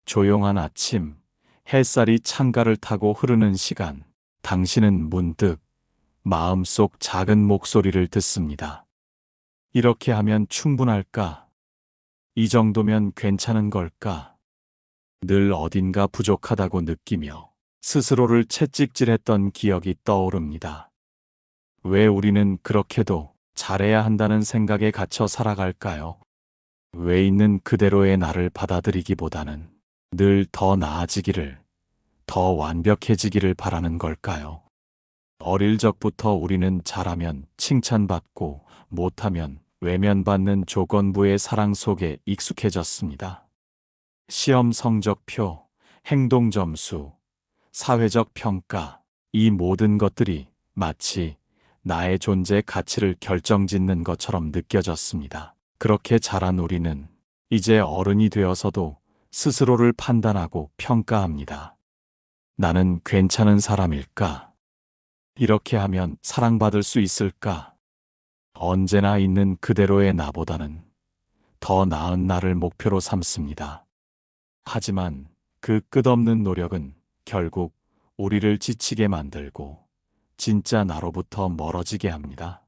조용한 아침, 햇살이 창가를 타고 흐르는 시간, 당신은 문득 마음속 작은 목소리를 듣습니다. 이렇게 하면 충분할까? 이 정도면 괜찮은 걸까? 늘 어딘가 부족하다고 느끼며 스스로를 채찍질했던 기억이 떠오릅니다. 왜 우리는 그렇게도 잘해야 한다는 생각에 갇혀 살아갈까요? 왜 있는 그대로의 나를 받아들이기보다는 늘 더 나아지기를, 더 완벽해지기를 바라는 걸까요? 어릴 적부터 우리는 잘하면 칭찬받고 못하면 외면받는 조건부의 사랑 속에 익숙해졌습니다. 시험 성적표, 행동 점수, 사회적 평가, 이 모든 것들이 마치 나의 존재 가치를 결정짓는 것처럼 느껴졌습니다. 그렇게 자란 우리는 이제 어른이 되어서도 스스로를 판단하고 평가합니다. 나는 괜찮은 사람일까? 이렇게 하면 사랑받을 수 있을까? 언제나 있는 그대로의 나보다는 더 나은 나를 목표로 삼습니다. 하지만 그 끝없는 노력은 결국 우리를 지치게 만들고 진짜 나로부터 멀어지게 합니다.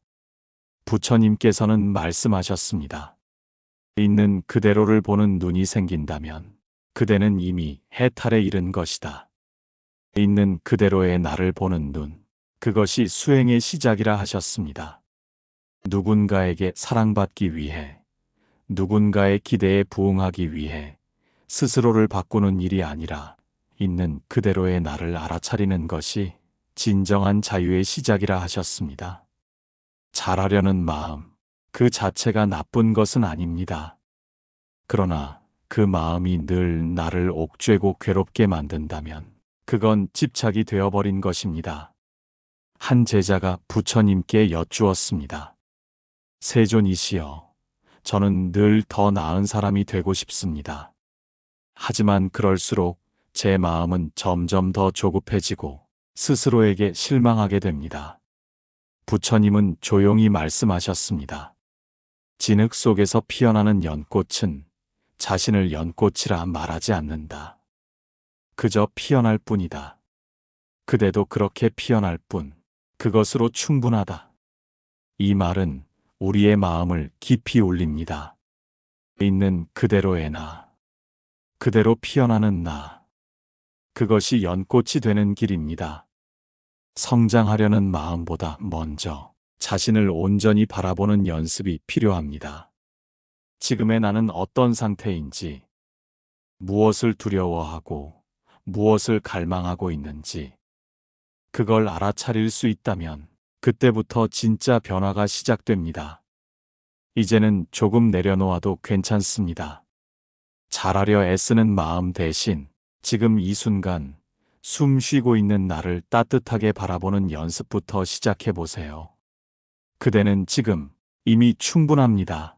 부처님께서는 말씀하셨습니다. 있는 그대로를 보는 눈이 생긴다면 그대는 이미 해탈에 이른 것이다. 있는 그대로의 나를 보는 눈, 그것이 수행의 시작이라 하셨습니다. 누군가에게 사랑받기 위해, 누군가의 기대에 부응하기 위해 스스로를 바꾸는 일이 아니라 있는 그대로의 나를 알아차리는 것이 진정한 자유의 시작이라 하셨습니다. 잘하려는 마음, 그 자체가 나쁜 것은 아닙니다. 그러나 그 마음이 늘 나를 옥죄고 괴롭게 만든다면 그건 집착이 되어버린 것입니다. 한 제자가 부처님께 여쭈었습니다. 세존이시여, 저는 늘 더 나은 사람이 되고 싶습니다. 하지만 그럴수록 제 마음은 점점 더 조급해지고 스스로에게 실망하게 됩니다. 부처님은 조용히 말씀하셨습니다. 진흙 속에서 피어나는 연꽃은 자신을 연꽃이라 말하지 않는다. 그저 피어날 뿐이다. 그대도 그렇게 피어날 뿐, 그것으로 충분하다. 이 말은 우리의 마음을 깊이 울립니다. 있는 그대로의 나, 그대로 피어나는 나, 그것이 연꽃이 되는 길입니다. 성장하려는 마음보다 먼저 자신을 온전히 바라보는 연습이 필요합니다. 지금의 나는 어떤 상태인지, 무엇을 두려워하고 무엇을 갈망하고 있는지, 그걸 알아차릴 수 있다면 그때부터 진짜 변화가 시작됩니다. 이제는 조금 내려놓아도 괜찮습니다. 잘하려 애쓰는 마음 대신 지금 이 순간 숨 쉬고 있는 나를 따뜻하게 바라보는 연습부터 시작해 보세요. 그대는 지금 이미 충분합니다.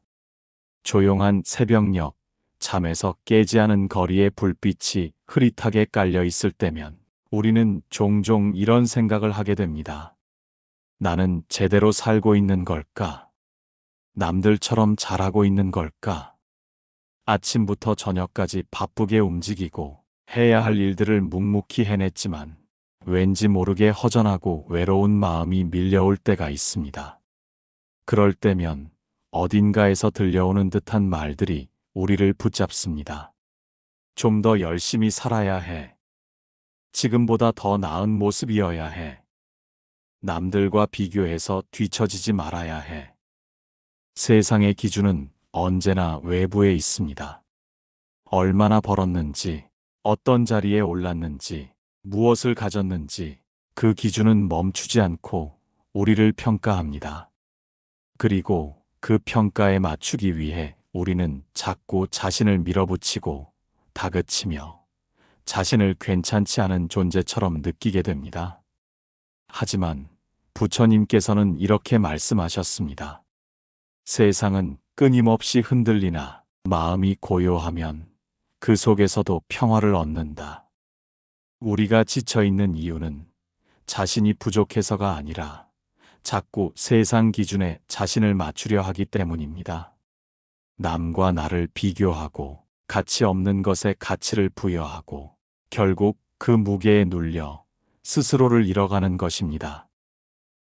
조용한 새벽녘, 잠에서 깨지 않은 거리에 불빛이 흐릿하게 깔려 있을 때면 우리는 종종 이런 생각을 하게 됩니다. 나는 제대로 살고 있는 걸까? 남들처럼 잘하고 있는 걸까? 아침부터 저녁까지 바쁘게 움직이고 해야 할 일들을 묵묵히 해냈지만 왠지 모르게 허전하고 외로운 마음이 밀려올 때가 있습니다. 그럴 때면 어딘가에서 들려오는 듯한 말들이 우리를 붙잡습니다. 좀 더 열심히 살아야 해. 지금보다 더 나은 모습이어야 해. 남들과 비교해서 뒤처지지 말아야 해. 세상의 기준은 언제나 외부에 있습니다. 얼마나 벌었는지, 어떤 자리에 올랐는지, 무엇을 가졌는지 그 기준은 멈추지 않고 우리를 평가합니다. 그리고 그 평가에 맞추기 위해 우리는 자꾸 자신을 밀어붙이고 다그치며 자신을 괜찮지 않은 존재처럼 느끼게 됩니다. 하지만 부처님께서는 이렇게 말씀하셨습니다. 세상은 끊임없이 흔들리나 마음이 고요하면 그 속에서도 평화를 얻는다. 우리가 지쳐있는 이유는 자신이 부족해서가 아니라 자꾸 세상 기준에 자신을 맞추려 하기 때문입니다. 남과 나를 비교하고 가치 없는 것에 가치를 부여하고 결국 그 무게에 눌려 스스로를 잃어가는 것입니다.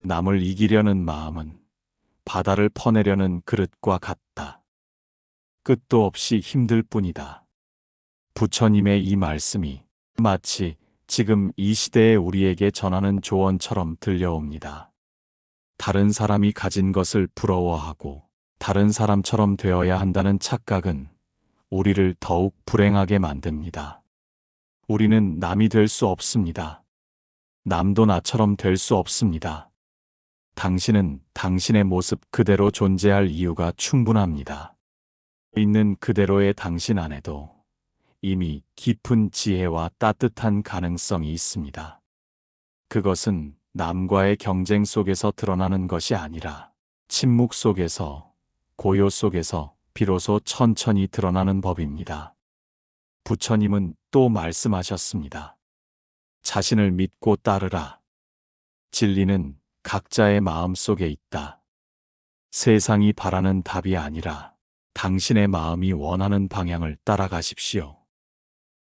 남을 이기려는 마음은 바다를 퍼내려는 그릇과 같다. 끝도 없이 힘들 뿐이다. 부처님의 이 말씀이 마치 지금 이 시대에 우리에게 전하는 조언처럼 들려옵니다. 다른 사람이 가진 것을 부러워하고 다른 사람처럼 되어야 한다는 착각은 우리를 더욱 불행하게 만듭니다. 우리는 남이 될 수 없습니다. 남도 나처럼 될 수 없습니다. 당신은 당신의 모습 그대로 존재할 이유가 충분합니다. 있는 그대로의 당신 안에도 이미 깊은 지혜와 따뜻한 가능성이 있습니다. 그것은 남과의 경쟁 속에서 드러나는 것이 아니라 침묵 속에서, 고요 속에서 비로소 천천히 드러나는 법입니다. 부처님은 또 말씀하셨습니다. 자신을 믿고 따르라. 진리는 각자의 마음 속에 있다. 세상이 바라는 답이 아니라 당신의 마음이 원하는 방향을 따라가십시오.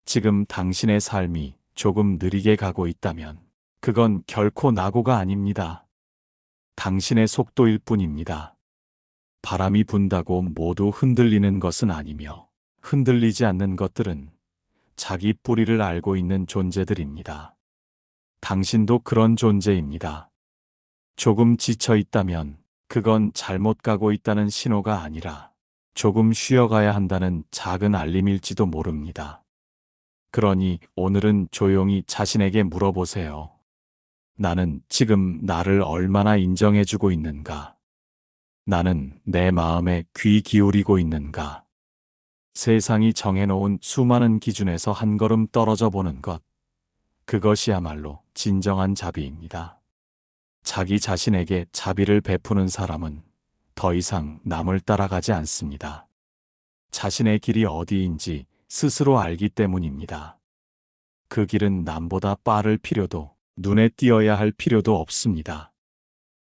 지금 당신의 삶이 조금 느리게 가고 있다면 그건 결코 낙오가 아닙니다. 당신의 속도일 뿐입니다. 바람이 분다고 모두 흔들리는 것은 아니며 흔들리지 않는 것들은 자기 뿌리를 알고 있는 존재들입니다. 당신도 그런 존재입니다. 조금 지쳐 있다면 그건 잘못 가고 있다는 신호가 아니라 조금 쉬어가야 한다는 작은 알림일지도 모릅니다. 그러니 오늘은 조용히 자신에게 물어보세요. 나는 지금 나를 얼마나 인정해주고 있는가? 나는 내 마음에 귀 기울이고 있는가? 세상이 정해놓은 수많은 기준에서 한 걸음 떨어져 보는 것, 그것이야말로 진정한 자비입니다. 자기 자신에게 자비를 베푸는 사람은 더 이상 남을 따라가지 않습니다. 자신의 길이 어디인지 스스로 알기 때문입니다. 그 길은 남보다 빠를 필요도, 눈에 띄어야 할 필요도 없습니다.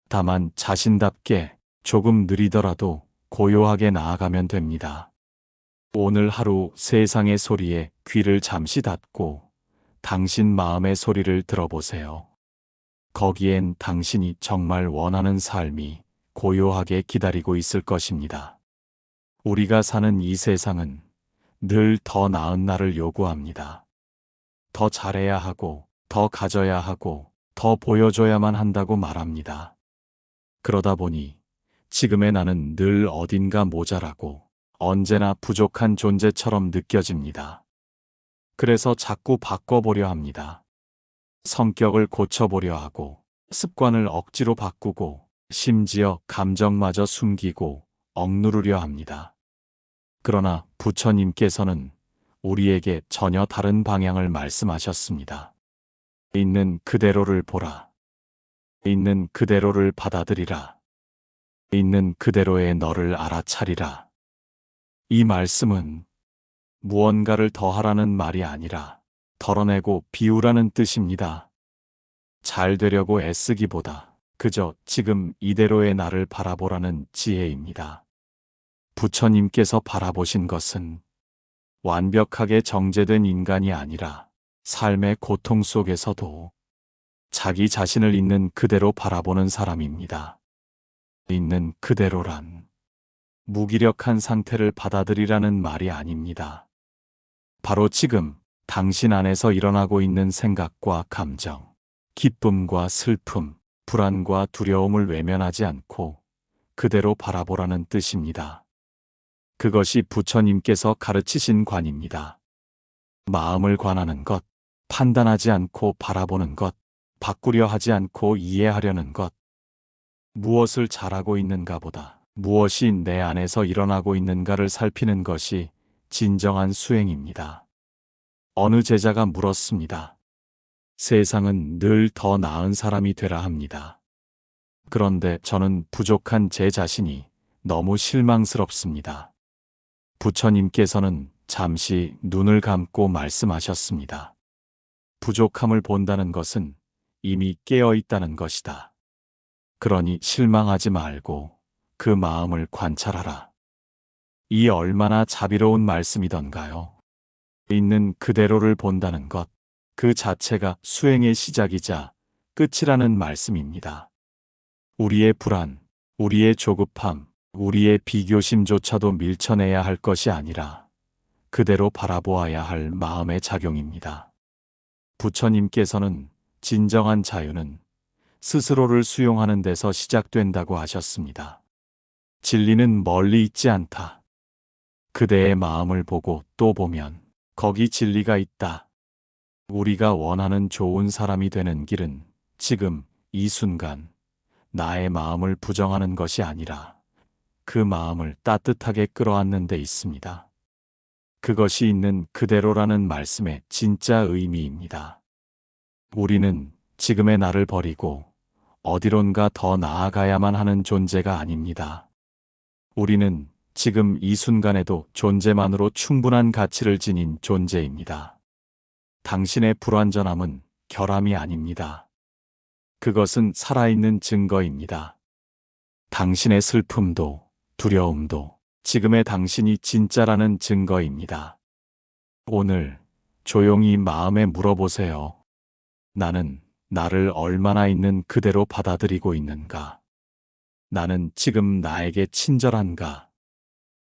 다만 자신답게 조금 느리더라도 고요하게 나아가면 됩니다. 오늘 하루 세상의 소리에 귀를 잠시 닫고 당신 마음의 소리를 들어보세요. 거기엔 당신이 정말 원하는 삶이 고요하게 기다리고 있을 것입니다. 우리가 사는 이 세상은 늘 더 나은 나를 요구합니다. 더 잘해야 하고, 더 가져야 하고, 더 보여줘야만 한다고 말합니다. 그러다 보니 지금의 나는 늘 어딘가 모자라고 언제나 부족한 존재처럼 느껴집니다. 그래서 자꾸 바꿔보려 합니다. 성격을 고쳐보려 하고, 습관을 억지로 바꾸고, 심지어 감정마저 숨기고 억누르려 합니다. 그러나 부처님께서는 우리에게 전혀 다른 방향을 말씀하셨습니다. 있는 그대로를 보라. 있는 그대로를 받아들이라. 있는 그대로의 너를 알아차리라. 이 말씀은 무언가를 더하라는 말이 아니라 덜어내고 비우라는 뜻입니다. 잘 되려고 애쓰기보다 그저 지금 이대로의 나를 바라보라는 지혜입니다. 부처님께서 바라보신 것은 완벽하게 정제된 인간이 아니라 삶의 고통 속에서도 자기 자신을 있는 그대로 바라보는 사람입니다. 있는 그대로란 무기력한 상태를 받아들이라는 말이 아닙니다. 바로 지금 당신 안에서 일어나고 있는 생각과 감정, 기쁨과 슬픔, 불안과 두려움을 외면하지 않고 그대로 바라보라는 뜻입니다. 그것이 부처님께서 가르치신 관입니다. 마음을 관하는 것, 판단하지 않고 바라보는 것, 바꾸려 하지 않고 이해하려는 것, 무엇을 잘하고 있는가 보다 무엇이 내 안에서 일어나고 있는가를 살피는 것이 진정한 수행입니다. 어느 제자가 물었습니다. 세상은 늘 더 나은 사람이 되라 합니다. 그런데 저는 부족한 제 자신이 너무 실망스럽습니다. 부처님께서는 잠시 눈을 감고 말씀하셨습니다. 부족함을 본다는 것은 이미 깨어 있다는 것이다. 그러니 실망하지 말고 그 마음을 관찰하라. 이 얼마나 자비로운 말씀이던가요. 있는 그대로를 본다는 것, 그 자체가 수행의 시작이자 끝이라는 말씀입니다. 우리의 불안, 우리의 조급함, 우리의 비교심조차도 밀쳐내야 할 것이 아니라 그대로 바라보아야 할 마음의 작용입니다. 부처님께서는 진정한 자유는 스스로를 수용하는 데서 시작된다고 하셨습니다. 진리는 멀리 있지 않다. 그대의 마음을 보고 또 보면 거기 진리가 있다. 우리가 원하는 좋은 사람이 되는 길은 지금 이 순간 나의 마음을 부정하는 것이 아니라 그 마음을 따뜻하게 끌어안는 데 있습니다. 그것이 있는 그대로라는 말씀의 진짜 의미입니다. 우리는 지금의 나를 버리고 어디론가 더 나아가야만 하는 존재가 아닙니다. 우리는 지금 이 순간에도 존재만으로 충분한 가치를 지닌 존재입니다. 당신의 불완전함은 결함이 아닙니다. 그것은 살아있는 증거입니다. 당신의 슬픔도 두려움도 지금의 당신이 진짜라는 증거입니다. 오늘 조용히 마음에 물어보세요. 나는 나를 얼마나 있는 그대로 받아들이고 있는가? 나는 지금 나에게 친절한가?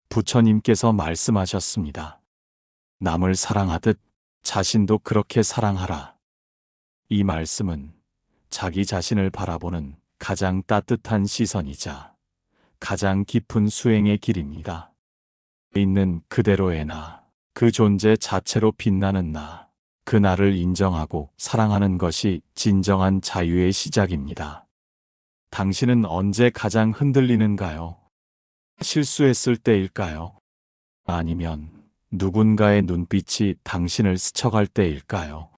부처님께서 말씀하셨습니다. 남을 사랑하듯 자신도 그렇게 사랑하라. 이 말씀은 자기 자신을 바라보는 가장 따뜻한 시선이자 가장 깊은 수행의 길입니다. 있는 그대로의 나, 그 존재 자체로 빛나는 나, 그 나를 인정하고 사랑하는 것이 진정한 자유의 시작입니다. 당신은 언제 가장 흔들리는가요? 실수했을 때일까요? 아니면 누군가의 눈빛이 당신을 스쳐갈 때일까요?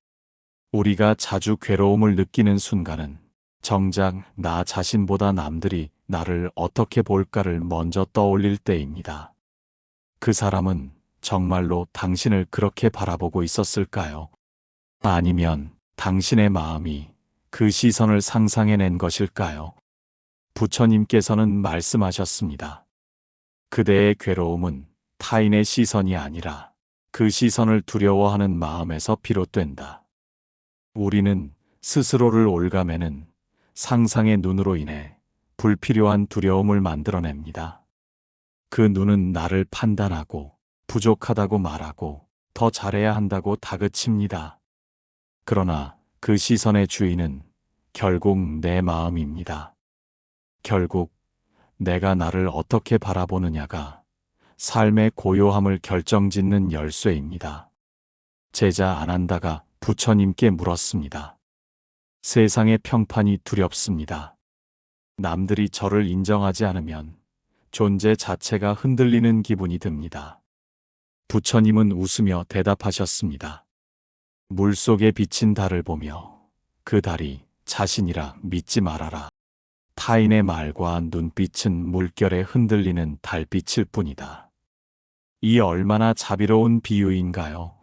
우리가 자주 괴로움을 느끼는 순간은 정작 나 자신보다 남들이 나를 어떻게 볼까를 먼저 떠올릴 때입니다. 그 사람은 정말로 당신을 그렇게 바라보고 있었을까요? 아니면 당신의 마음이 그 시선을 상상해낸 것일까요? 부처님께서는 말씀하셨습니다. 그대의 괴로움은 타인의 시선이 아니라 그 시선을 두려워하는 마음에서 비롯된다. 우리는 스스로를 올가매는 상상의 눈으로 인해 불필요한 두려움을 만들어냅니다. 그 눈은 나를 판단하고 부족하다고 말하고 더 잘해야 한다고 다그칩니다. 그러나 그 시선의 주인은 결국 내 마음입니다. 결국 내가 나를 어떻게 바라보느냐가 삶의 고요함을 결정짓는 열쇠입니다. 제자 아난다가 부처님께 물었습니다. 세상의 평판이 두렵습니다. 남들이 저를 인정하지 않으면 존재 자체가 흔들리는 기분이 듭니다. 부처님은 웃으며 대답하셨습니다. 물속에 비친 달을 보며 그 달이 자신이라 믿지 말아라. 타인의 말과 눈빛은 물결에 흔들리는 달빛일 뿐이다. 이 얼마나 자비로운 비유인가요?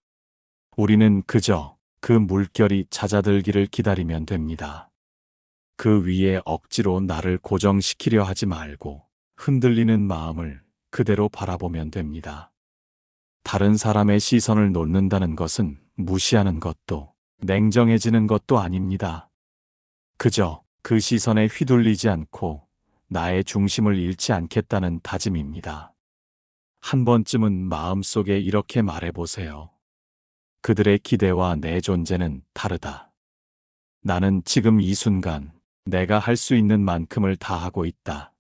우리는 그저 그 물결이 잦아들기를 기다리면 됩니다. 그 위에 억지로 나를 고정시키려 하지 말고 흔들리는 마음을 그대로 바라보면 됩니다. 다른 사람의 시선을 놓는다는 것은 무시하는 것도 냉정해지는 것도 아닙니다. 그저 그 시선에 휘둘리지 않고 나의 중심을 잃지 않겠다는 다짐입니다. 한 번쯤은 마음속에 이렇게 말해보세요. 그들의 기대와 내 존재는 다르다. 나는 지금 이 순간 내가 할 수 있는 만큼을 다하고 있다.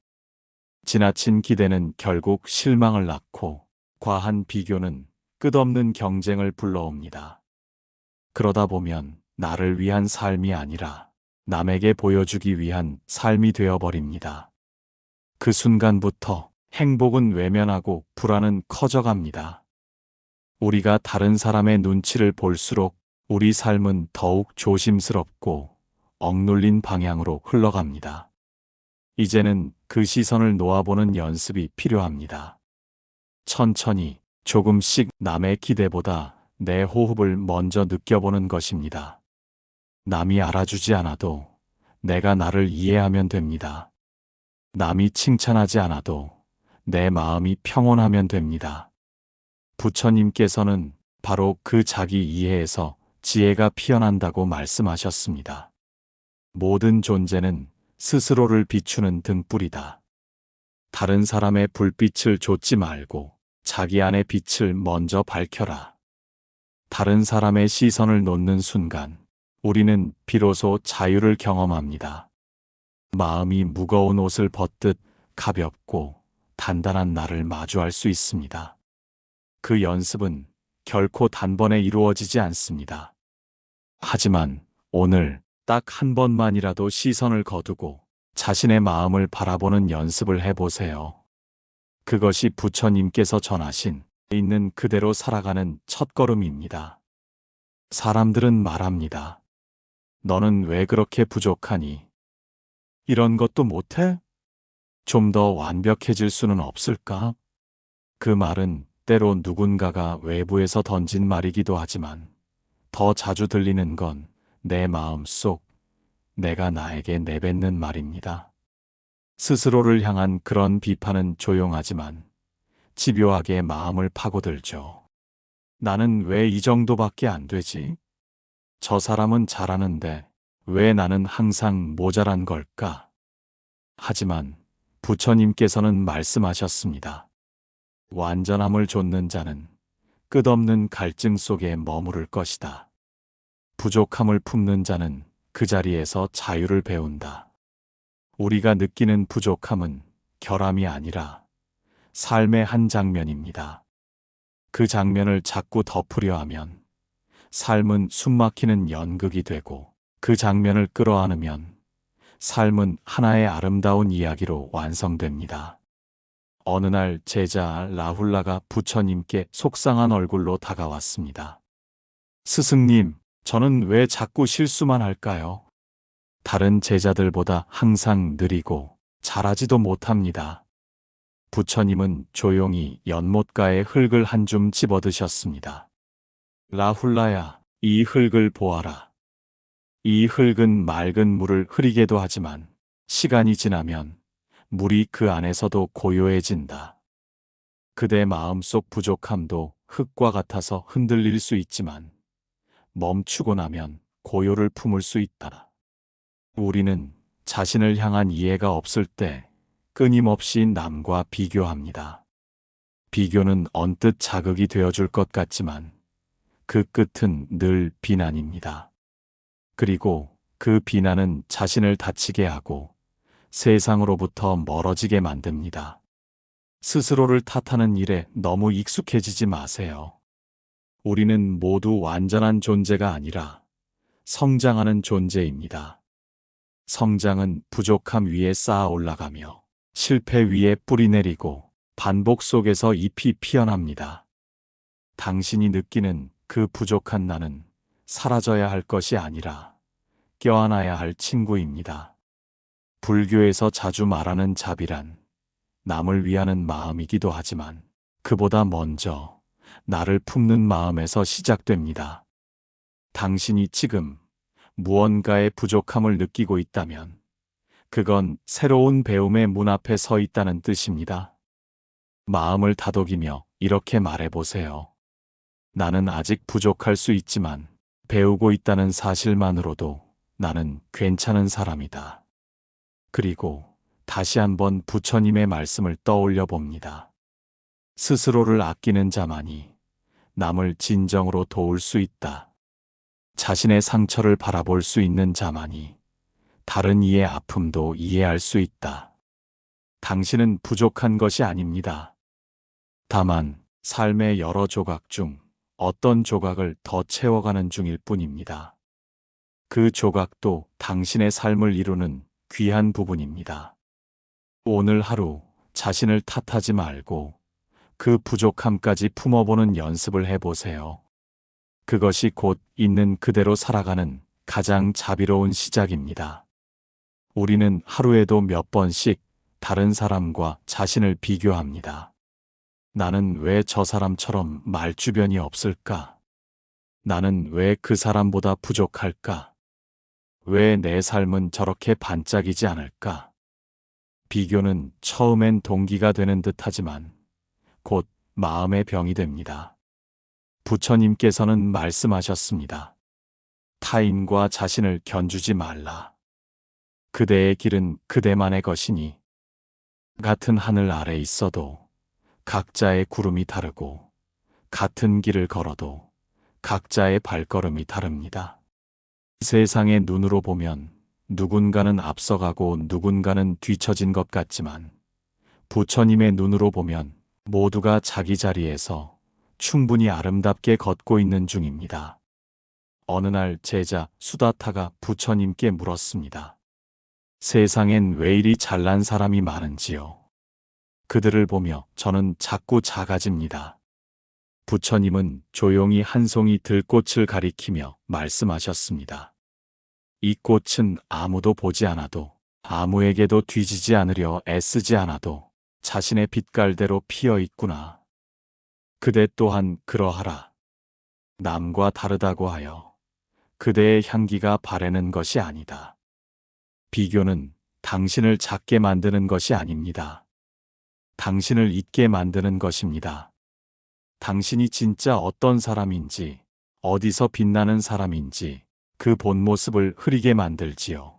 지나친 기대는 결국 실망을 낳고 과한 비교는 끝없는 경쟁을 불러옵니다. 그러다 보면 나를 위한 삶이 아니라 남에게 보여주기 위한 삶이 되어버립니다. 그 순간부터 행복은 외면하고 불안은 커져갑니다. 우리가 다른 사람의 눈치를 볼수록 우리 삶은 더욱 조심스럽고 억눌린 방향으로 흘러갑니다. 이제는 그 시선을 놓아보는 연습이 필요합니다. 천천히 조금씩 남의 기대보다 내 호흡을 먼저 느껴보는 것입니다. 남이 알아주지 않아도 내가 나를 이해하면 됩니다. 남이 칭찬하지 않아도 내 마음이 평온하면 됩니다. 부처님께서는 바로 그 자기 이해에서 지혜가 피어난다고 말씀하셨습니다. 모든 존재는 스스로를 비추는 등불이다. 다른 사람의 불빛을 좇지 말고 자기 안의 빛을 먼저 밝혀라. 다른 사람의 시선을 놓는 순간 우리는 비로소 자유를 경험합니다. 마음이 무거운 옷을 벗듯 가볍고 단단한 나를 마주할 수 있습니다. 그 연습은 결코 단번에 이루어지지 않습니다. 하지만 오늘 딱 한 번만이라도 시선을 거두고 자신의 마음을 바라보는 연습을 해보세요. 그것이 부처님께서 전하신 있는 그대로 살아가는 첫걸음입니다. 사람들은 말합니다. 너는 왜 그렇게 부족하니? 이런 것도 못해? 좀 더 완벽해질 수는 없을까? 그 말은 때로 누군가가 외부에서 던진 말이기도 하지만 더 자주 들리는 건 내 마음 속, 내가 나에게 내뱉는 말입니다. 스스로를 향한 그런 비판은 조용하지만 집요하게 마음을 파고들죠. 나는 왜 이 정도밖에 안 되지? 저 사람은 잘하는데 왜 나는 항상 모자란 걸까? 하지만 부처님께서는 말씀하셨습니다. 완전함을 좇는 자는 끝없는 갈증 속에 머무를 것이다. 부족함을 품는 자는 그 자리에서 자유를 배운다. 우리가 느끼는 부족함은 결함이 아니라 삶의 한 장면입니다. 그 장면을 자꾸 덮으려 하면 삶은 숨막히는 연극이 되고 그 장면을 끌어안으면 삶은 하나의 아름다운 이야기로 완성됩니다. 어느 날 제자 라훌라가 부처님께 속상한 얼굴로 다가왔습니다. 스승님, 저는 왜 자꾸 실수만 할까요? 다른 제자들보다 항상 느리고 잘하지도 못합니다. 부처님은 조용히 연못가에 흙을 한 줌 집어드셨습니다. 라훌라야, 이 흙을 보아라. 이 흙은 맑은 물을 흐리게도 하지만 시간이 지나면 물이 그 안에서도 고요해진다. 그대 마음속 부족함도 흙과 같아서 흔들릴 수 있지만 멈추고 나면 고요를 품을 수 있다. 우리는 자신을 향한 이해가 없을 때 끊임없이 남과 비교합니다. 비교는 언뜻 자극이 되어줄 것 같지만 그 끝은 늘 비난입니다. 그리고 그 비난은 자신을 다치게 하고 세상으로부터 멀어지게 만듭니다. 스스로를 탓하는 일에 너무 익숙해지지 마세요. 우리는 모두 완전한 존재가 아니라 성장하는 존재입니다. 성장은 부족함 위에 쌓아 올라가며 실패 위에 뿌리 내리고 반복 속에서 잎이 피어납니다. 당신이 느끼는 그 부족한 나는 사라져야 할 것이 아니라 껴안아야 할 친구입니다. 불교에서 자주 말하는 자비란 남을 위하는 마음이기도 하지만 그보다 먼저 나를 품는 마음에서 시작됩니다. 당신이 지금 무언가의 부족함을 느끼고 있다면 그건 새로운 배움의 문 앞에 서 있다는 뜻입니다. 마음을 다독이며 이렇게 말해보세요. 나는 아직 부족할 수 있지만 배우고 있다는 사실만으로도 나는 괜찮은 사람이다. 그리고 다시 한번 부처님의 말씀을 떠올려 봅니다. 스스로를 아끼는 자만이 남을 진정으로 도울 수 있다. 자신의 상처를 바라볼 수 있는 자만이 다른 이의 아픔도 이해할 수 있다. 당신은 부족한 것이 아닙니다. 다만 삶의 여러 조각 중 어떤 조각을 더 채워가는 중일 뿐입니다. 그 조각도 당신의 삶을 이루는 귀한 부분입니다. 오늘 하루 자신을 탓하지 말고 그 부족함까지 품어보는 연습을 해보세요. 그것이 곧 있는 그대로 살아가는 가장 자비로운 시작입니다. 우리는 하루에도 몇 번씩 다른 사람과 자신을 비교합니다. 나는 왜 저 사람처럼 말주변이 없을까? 나는 왜 그 사람보다 부족할까? 왜 내 삶은 저렇게 반짝이지 않을까? 비교는 처음엔 동기가 되는 듯하지만 곧 마음의 병이 됩니다. 부처님께서는 말씀하셨습니다. 타인과 자신을 견주지 말라. 그대의 길은 그대만의 것이니 같은 하늘 아래 있어도 각자의 구름이 다르고 같은 길을 걸어도 각자의 발걸음이 다릅니다. 세상의 눈으로 보면 누군가는 앞서가고 누군가는 뒤처진 것 같지만 부처님의 눈으로 보면 모두가 자기 자리에서 충분히 아름답게 걷고 있는 중입니다. 어느 날 제자 수다타가 부처님께 물었습니다. 세상엔 왜 이리 잘난 사람이 많은지요? 그들을 보며 저는 자꾸 작아집니다. 부처님은 조용히 한 송이 들꽃을 가리키며 말씀하셨습니다. 이 꽃은 아무도 보지 않아도 아무에게도 뒤지지 않으려 애쓰지 않아도 자신의 빛깔대로 피어 있구나. 그대 또한 그러하라. 남과 다르다고 하여 그대의 향기가 바래는 것이 아니다. 비교는 당신을 작게 만드는 것이 아닙니다. 당신을 잊게 만드는 것입니다. 당신이 진짜 어떤 사람인지, 어디서 빛나는 사람인지 그 본 모습을 흐리게 만들지요.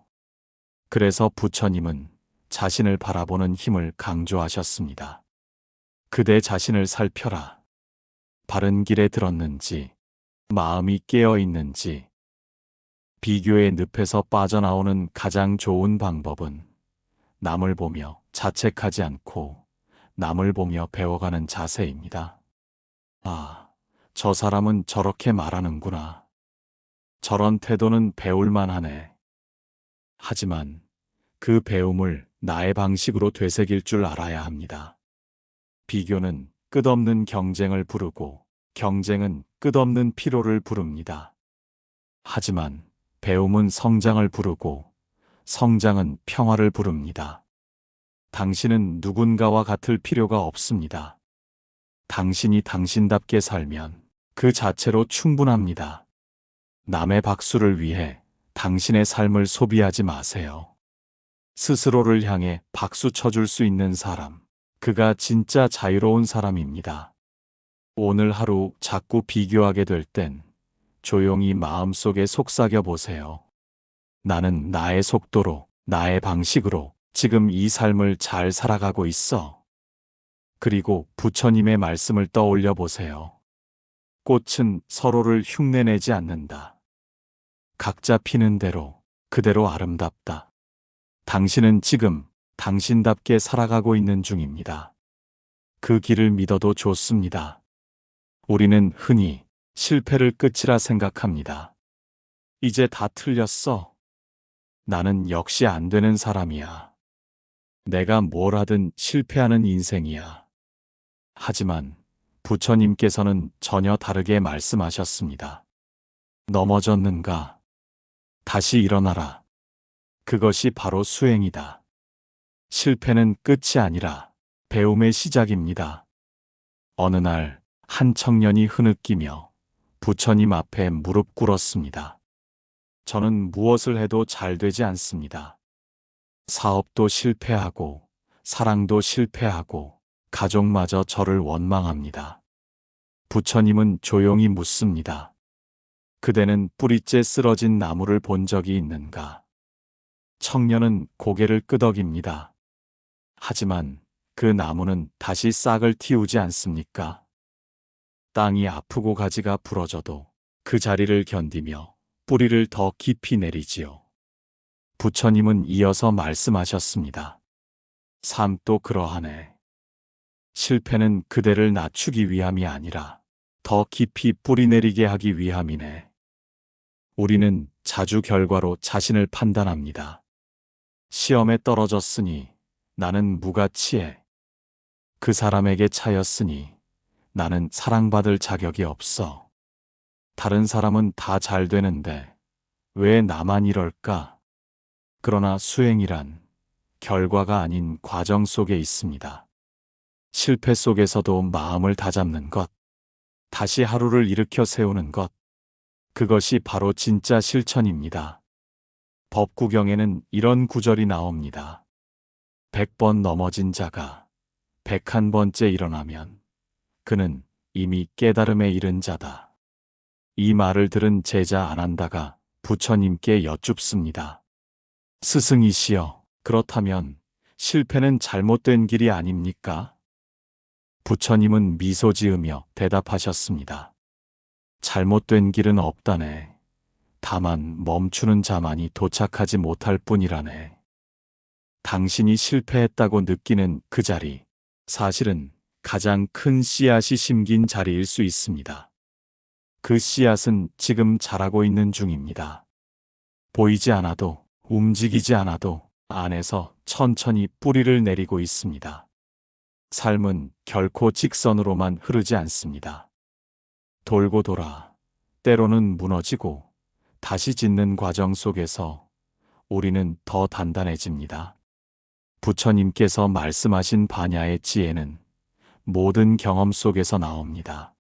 그래서 부처님은 자신을 바라보는 힘을 강조하셨습니다. 그대 자신을 살펴라. 바른 길에 들었는지, 마음이 깨어 있는지. 비교의 늪에서 빠져나오는 가장 좋은 방법은 남을 보며 자책하지 않고 남을 보며 배워가는 자세입니다. 아, 저 사람은 저렇게 말하는구나. 저런 태도는 배울만 하네. 하지만 그 배움을 나의 방식으로 되새길 줄 알아야 합니다. 비교는 끝없는 경쟁을 부르고 경쟁은 끝없는 피로를 부릅니다. 하지만 배움은 성장을 부르고 성장은 평화를 부릅니다. 당신은 누군가와 같을 필요가 없습니다. 당신이 당신답게 살면 그 자체로 충분합니다. 남의 박수를 위해 당신의 삶을 소비하지 마세요. 스스로를 향해 박수 쳐줄 수 있는 사람, 그가 진짜 자유로운 사람입니다. 오늘 하루 자꾸 비교하게 될 땐 조용히 마음속에 속삭여 보세요. 나는 나의 속도로, 나의 방식으로 지금 이 삶을 잘 살아가고 있어. 그리고 부처님의 말씀을 떠올려 보세요. 꽃은 서로를 흉내내지 않는다. 각자 피는 대로 그대로 아름답다. 당신은 지금 당신답게 살아가고 있는 중입니다. 그 길을 믿어도 좋습니다. 우리는 흔히 실패를 끝이라 생각합니다. 이제 다 틀렸어. 나는 역시 안 되는 사람이야. 내가 뭘 하든 실패하는 인생이야. 하지만 부처님께서는 전혀 다르게 말씀하셨습니다. 넘어졌는가? 다시 일어나라. 그것이 바로 수행이다. 실패는 끝이 아니라 배움의 시작입니다. 어느 날 한 청년이 흐느끼며 부처님 앞에 무릎 꿇었습니다. 저는 무엇을 해도 잘 되지 않습니다. 사업도 실패하고 사랑도 실패하고 가족마저 저를 원망합니다. 부처님은 조용히 묻습니다. 그대는 뿌리째 쓰러진 나무를 본 적이 있는가? 청년은 고개를 끄덕입니다. 하지만 그 나무는 다시 싹을 틔우지 않습니까? 땅이 아프고 가지가 부러져도 그 자리를 견디며 뿌리를 더 깊이 내리지요. 부처님은 이어서 말씀하셨습니다. 삶도 그러하네. 실패는 그대를 낮추기 위함이 아니라 더 깊이 뿌리 내리게 하기 위함이네. 우리는 자주 결과로 자신을 판단합니다. 시험에 떨어졌으니 나는 무가치해. 그 사람에게 차였으니 나는 사랑받을 자격이 없어. 다른 사람은 다 잘 되는데 왜 나만 이럴까? 그러나 수행이란 결과가 아닌 과정 속에 있습니다. 실패 속에서도 마음을 다잡는 것, 다시 하루를 일으켜 세우는 것, 그것이 바로 진짜 실천입니다. 법구경에는 이런 구절이 나옵니다. 100번 넘어진 자가 101번째 일어나면 그는 이미 깨달음에 이른 자다. 이 말을 들은 제자 아난다가 부처님께 여쭙습니다. 스승이시여, 그렇다면 실패는 잘못된 길이 아닙니까? 부처님은 미소 지으며 대답하셨습니다. 잘못된 길은 없다네. 다만 멈추는 자만이 도착하지 못할 뿐이라네. 당신이 실패했다고 느끼는 그 자리, 사실은 가장 큰 씨앗이 심긴 자리일 수 있습니다. 그 씨앗은 지금 자라고 있는 중입니다. 보이지 않아도, 움직이지 않아도 안에서 천천히 뿌리를 내리고 있습니다. 삶은 결코 직선으로만 흐르지 않습니다. 돌고 돌아, 때로는 무너지고 다시 짓는 과정 속에서 우리는 더 단단해집니다. 부처님께서 말씀하신 반야의 지혜는 모든 경험 속에서 나옵니다.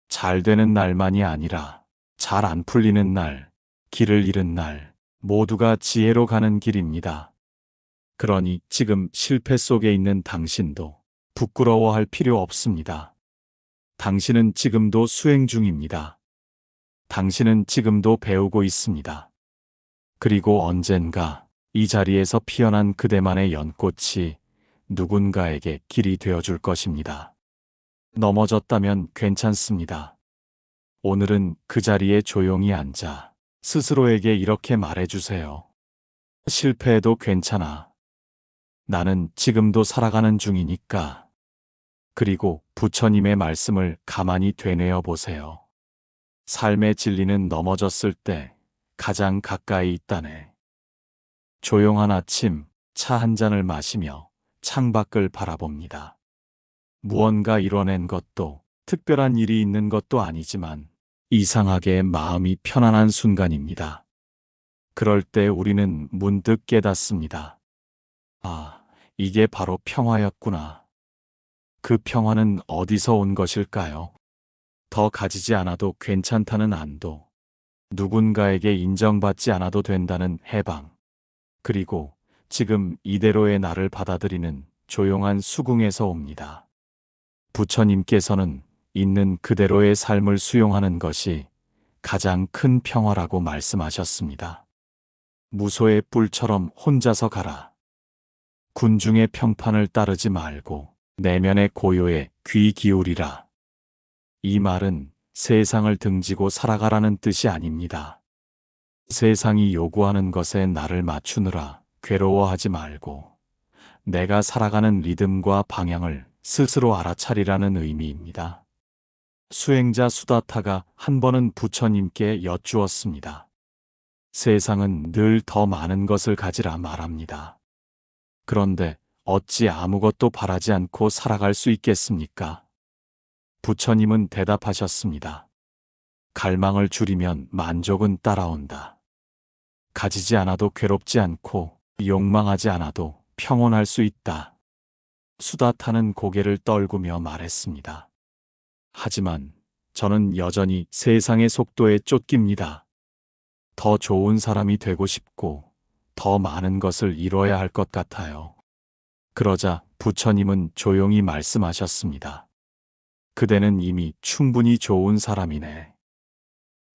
잘 되는 날만이 아니라 잘 안 풀리는 날, 길을 잃은 날, 모두가 지혜로 가는 길입니다. 그러니 지금 실패 속에 있는 당신도 부끄러워할 필요 없습니다. 당신은 지금도 수행 중입니다. 당신은 지금도 배우고 있습니다. 그리고 언젠가 이 자리에서 피어난 그대만의 연꽃이 누군가에게 길이 되어줄 것입니다. 넘어졌다면 괜찮습니다. 오늘은 그 자리에 조용히 앉아 스스로에게 이렇게 말해주세요. 실패해도 괜찮아. 나는 지금도 살아가는 중이니까. 그리고 부처님의 말씀을 가만히 되뇌어 보세요. 삶의 진리는 넘어졌을 때 가장 가까이 있다네. 조용한 아침, 차 한 잔을 마시며 창밖을 바라봅니다. 무언가 이뤄낸 것도 특별한 일이 있는 것도 아니지만 이상하게 마음이 편안한 순간입니다. 그럴 때 우리는 문득 깨닫습니다. 아, 이게 바로 평화였구나. 그 평화는 어디서 온 것일까요? 더 가지지 않아도 괜찮다는 안도, 누군가에게 인정받지 않아도 된다는 해방, 그리고 지금 이대로의 나를 받아들이는 조용한 수긍에서 옵니다. 부처님께서는 있는 그대로의 삶을 수용하는 것이 가장 큰 평화라고 말씀하셨습니다. 무소의 뿔처럼 혼자서 가라. 군중의 평판을 따르지 말고 내면의 고요에 귀 기울이라. 이 말은 세상을 등지고 살아가라는 뜻이 아닙니다. 세상이 요구하는 것에 나를 맞추느라 괴로워하지 말고 내가 살아가는 리듬과 방향을 스스로 알아차리라는 의미입니다. 수행자 수다타가 한 번은 부처님께 여쭈었습니다. 세상은 늘 더 많은 것을 가지라 말합니다. 그런데 어찌 아무것도 바라지 않고 살아갈 수 있겠습니까? 부처님은 대답하셨습니다. 갈망을 줄이면 만족은 따라온다. 가지지 않아도 괴롭지 않고 욕망하지 않아도 평온할 수 있다. 수다타는 고개를 떨구며 말했습니다. 하지만 저는 여전히 세상의 속도에 쫓깁니다. 더 좋은 사람이 되고 싶고 더 많은 것을 이뤄야 할 것 같아요. 그러자 부처님은 조용히 말씀하셨습니다. 그대는 이미 충분히 좋은 사람이네.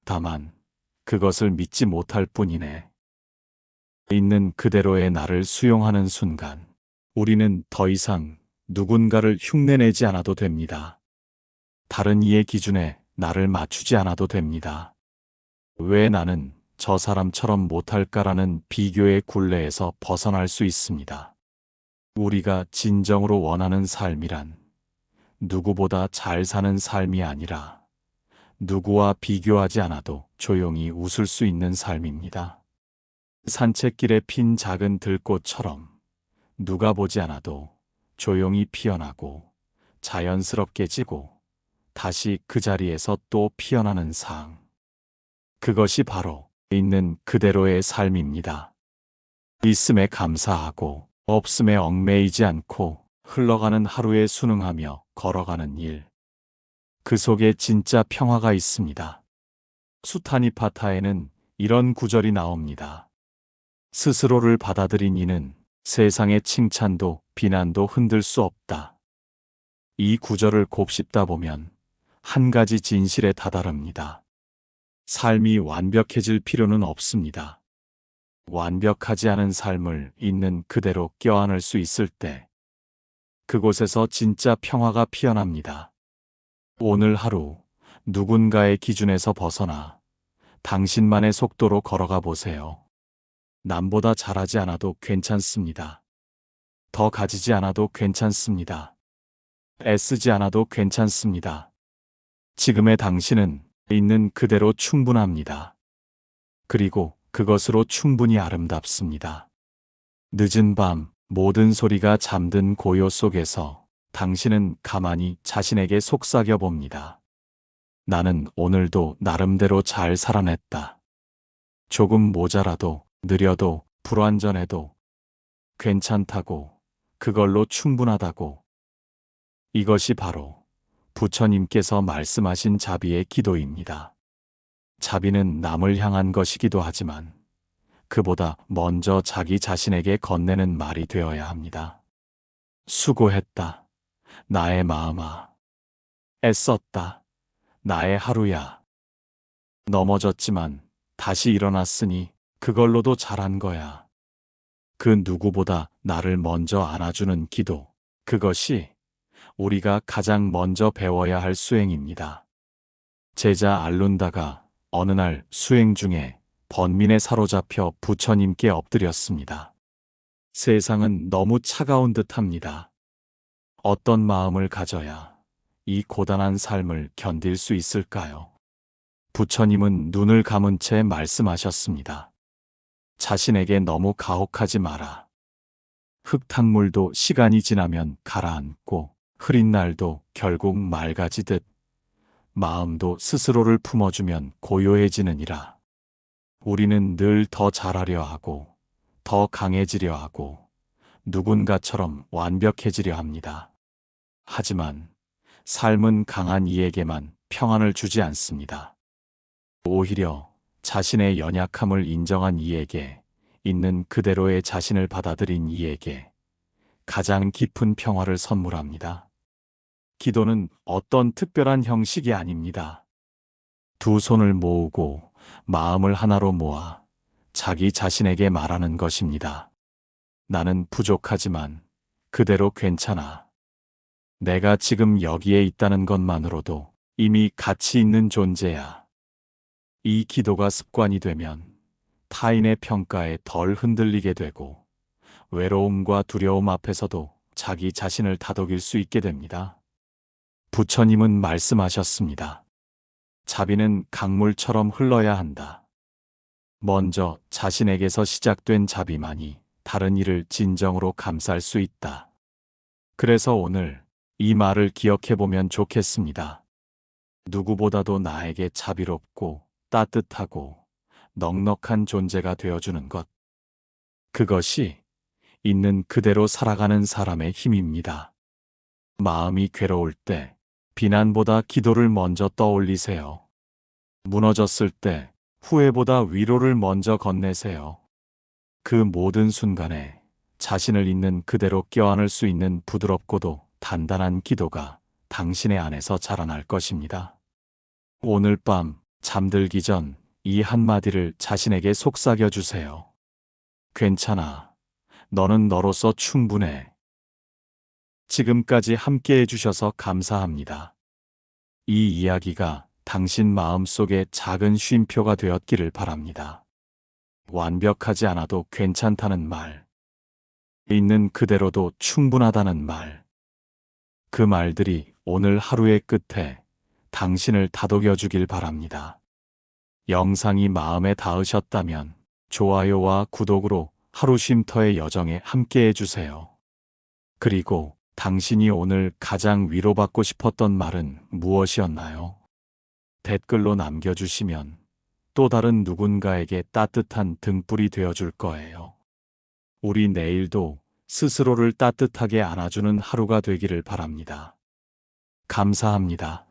다만 그것을 믿지 못할 뿐이네. 있는 그대로의 나를 수용하는 순간 우리는 더 이상 누군가를 흉내내지 않아도 됩니다. 다른 이의 기준에 나를 맞추지 않아도 됩니다. 왜 나는 저 사람처럼 못할까라는 비교의 굴레에서 벗어날 수 있습니다. 우리가 진정으로 원하는 삶이란 누구보다 잘 사는 삶이 아니라 누구와 비교하지 않아도 조용히 웃을 수 있는 삶입니다. 산책길에 핀 작은 들꽃처럼 누가 보지 않아도 조용히 피어나고 자연스럽게 지고 다시 그 자리에서 또 피어나는 상. 그것이 바로 있는 그대로의 삶입니다. 있음에 감사하고 없음에 얽매이지 않고 흘러가는 하루에 순응하며 걸어가는 일. 그 속에 진짜 평화가 있습니다. 수타니파타에는 이런 구절이 나옵니다. 스스로를 받아들인 이는 세상의 칭찬도 비난도 흔들 수 없다. 이 구절을 곱씹다 보면 한 가지 진실에 다다릅니다. 삶이 완벽해질 필요는 없습니다. 완벽하지 않은 삶을 있는 그대로 껴안을 수 있을 때 그곳에서 진짜 평화가 피어납니다. 오늘 하루 누군가의 기준에서 벗어나 당신만의 속도로 걸어가 보세요. 남보다 잘하지 않아도 괜찮습니다. 더 가지지 않아도 괜찮습니다. 애쓰지 않아도 괜찮습니다. 지금의 당신은 있는 그대로 충분합니다. 그리고 그것으로 충분히 아름답습니다. 늦은 밤 모든 소리가 잠든 고요 속에서 당신은 가만히 자신에게 속삭여 봅니다. 나는 오늘도 나름대로 잘 살아냈다. 조금 모자라도 느려도 불완전해도 괜찮다고, 그걸로 충분하다고. 이것이 바로 부처님께서 말씀하신 자비의 기도입니다. 자비는 남을 향한 것이기도 하지만 그보다 먼저 자기 자신에게 건네는 말이 되어야 합니다. 수고했다. 나의 마음아. 애썼다. 나의 하루야. 넘어졌지만 다시 일어났으니 그걸로도 잘한 거야. 그 누구보다 나를 먼저 안아주는 기도. 그것이 우리가 가장 먼저 배워야 할 수행입니다. 제자 알룬다가 어느 날 수행 중에 번민에 사로잡혀 부처님께 엎드렸습니다. 세상은 너무 차가운 듯합니다. 어떤 마음을 가져야 이 고단한 삶을 견딜 수 있을까요? 부처님은 눈을 감은 채 말씀하셨습니다. 자신에게 너무 가혹하지 마라. 흙탕물도 시간이 지나면 가라앉고 흐린 날도 결국 맑아지듯 마음도 스스로를 품어주면 고요해지느니라. 우리는 늘 더 잘하려 하고 더 강해지려 하고 누군가처럼 완벽해지려 합니다. 하지만 삶은 강한 이에게만 평안을 주지 않습니다. 오히려 자신의 연약함을 인정한 이에게, 있는 그대로의 자신을 받아들인 이에게 가장 깊은 평화를 선물합니다. 기도는 어떤 특별한 형식이 아닙니다. 두 손을 모으고 마음을 하나로 모아 자기 자신에게 말하는 것입니다. 나는 부족하지만 그대로 괜찮아. 내가 지금 여기에 있다는 것만으로도 이미 가치 있는 존재야. 이 기도가 습관이 되면 타인의 평가에 덜 흔들리게 되고 외로움과 두려움 앞에서도 자기 자신을 다독일 수 있게 됩니다. 부처님은 말씀하셨습니다. 자비는 강물처럼 흘러야 한다. 먼저 자신에게서 시작된 자비만이 다른 이를 진정으로 감쌀 수 있다. 그래서 오늘 이 말을 기억해보면 좋겠습니다. 누구보다도 나에게 자비롭고 따뜻하고 넉넉한 존재가 되어주는 것. 그것이 있는 그대로 살아가는 사람의 힘입니다. 마음이 괴로울 때 비난보다 기도를 먼저 떠올리세요. 무너졌을 때 후회보다 위로를 먼저 건네세요. 그 모든 순간에 자신을 있는 그대로 껴안을 수 있는 부드럽고도 단단한 기도가 당신의 안에서 자라날 것입니다. 오늘 밤 잠들기 전 이 한마디를 자신에게 속삭여 주세요. 괜찮아. 너는 너로서 충분해. 지금까지 함께 해주셔서 감사합니다. 이 이야기가 당신 마음속에 작은 쉼표가 되었기를 바랍니다. 완벽하지 않아도 괜찮다는 말, 있는 그대로도 충분하다는 말, 그 말들이 오늘 하루의 끝에 당신을 다독여 주길 바랍니다. 영상이 마음에 닿으셨다면 좋아요와 구독으로 하루 쉼터의 여정에 함께 해주세요. 그리고 당신이 오늘 가장 위로받고 싶었던 말은 무엇이었나요? 댓글로 남겨주시면 또 다른 누군가에게 따뜻한 등불이 되어줄 거예요. 우리 내일도 스스로를 따뜻하게 안아주는 하루가 되기를 바랍니다. 감사합니다.